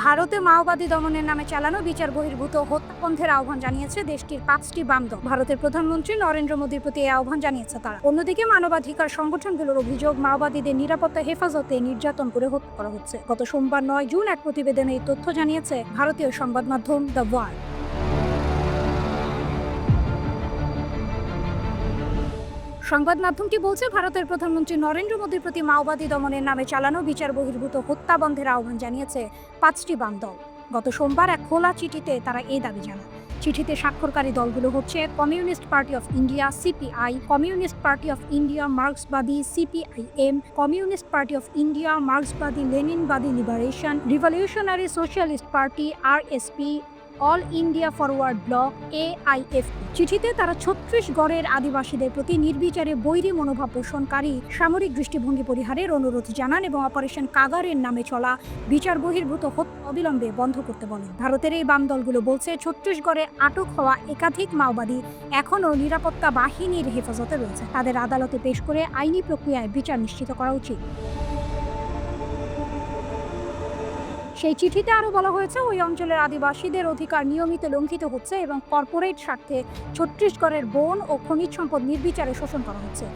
ভারতে মাওবাদী দমনের নামে চালানো বিচার বহির্ভূত হত্যাপন্থের আহ্বান জানিয়েছে দেশটির 5টি বাম দল। ভারতের প্রধানমন্ত্রী নরেন্দ্র মোদীর প্রতি এই আহ্বান জানিয়েছে তারা। অন্যদিকে মানবাধিকার সংগঠনগুলোর অভিযোগ, মাওবাদীদের নিরাপত্তা হেফাজতে নির্যাতন করে হত্যা করা হচ্ছে। গত সোমবার 9 জুন এক প্রতিবেদনে এই তথ্য জানিয়েছে ভারতীয় সংবাদ মাধ্যম দ্য ওয়াল। সংবাদ মাধ্যমটি বলছে, ভারতের প্রধানমন্ত্রী নরেন্দ্র মোদীর প্রতি মাওবাদী দমনের নামে চালানো বিচার বহির্ভূত হত্যা বন্ধের আহ্বান জানিয়েছে 5টি বাম দল। গত সোমবার এক খোলা চিঠিতে তারা এই দাবি জানায়। চিঠিতে স্বাক্ষরকারী দলগুলো হচ্ছে Communist Party of India CPI, Communist Party of India মার্ক্সবাদী CPIM, Communist Party of India মার্ক্সবাদী লেনিনবাদী Liberation, Revolutionary Socialist Party RSP, All India Forward Bloc AIF। চিঠিতে তারা ছত্তিশগড়ের আদিবাসীদের প্রতি নির্বিচারে বৈরী মনোভাব পোষণকারী সামরিক দৃষ্টিভঙ্গি পরিহারের অনুরোধ জানান এবং অপারেশন কাগারের নামে চলা বিচার বহির্ভূত হত্যা অবিলম্বে বন্ধ করতে বলেন। ভারতের এই বাম দলগুলো বলছে, ছত্তিশগড়ে আটক হওয়া একাধিক মাওবাদী এখনও নিরাপত্তা বাহিনীর হেফাজতে রয়েছে। তাদের আদালতে পেশ করে আইনি প্রক্রিয়ায় বিচার নিশ্চিত করা উচিত। সেই চিঠিতে আরও বলা হয়েছে, ওই অঞ্চলের আদিবাসীদের অধিকার নিয়মিত লঙ্ঘিত হচ্ছে এবং কর্পোরেট স্বার্থে ছত্তিশগড়ের বন ও খনিজ সম্পদ নির্বিচারে শোষণ করা হচ্ছে।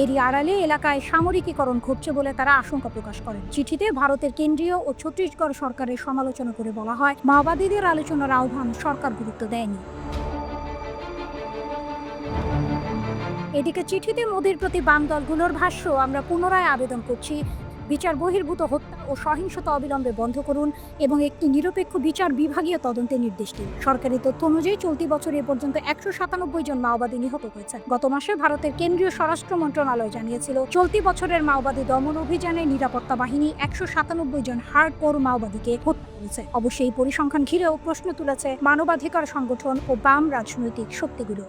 এরই আড়ালে এলাকায় সামরিকীকরণ ঘটছে বলে তারা আশঙ্কা প্রকাশ করেন। চিঠিতে ভারতের কেন্দ্রীয় ও ছত্তিশগড় সরকারের সমালোচনা করে বলা হয়, মাওবাদীদের আলোচনার আহ্বান সরকার গুরুত্ব দেয়নি। এদিকে চিঠিতে মোদীর প্রতি বাম দলগুলোর ভাষ্য, আমরা পুনরায় আবেদন করছি, বিচার বহির্ভূত হত্যা ও সহিংসতা অবিলম্বে বন্ধ করুন এবং একটি নিরপেক্ষ বিচার বিভাগীয় তদন্তের নির্দেশ দিন। সরকারি তথ্য অনুযায়ী চলতি বছর এ পর্যন্ত 197 জন মাওবাদী নিহত হয়েছে। গত মাসে ভারতের কেন্দ্রীয় স্বরাষ্ট্র মন্ত্রণালয় জানিয়েছিল, চলতি বছরের মাওবাদী দমন অভিযানে নিরাপত্তা বাহিনী 197 জন হার্ডকোর মাওবাদীকে হত্যা করেছে। অবশ্যই এই পরিসংখ্যান ঘিরেও প্রশ্ন তুলেছে মানবাধিকার সংগঠন ও বাম রাজনৈতিক শক্তিগুলো।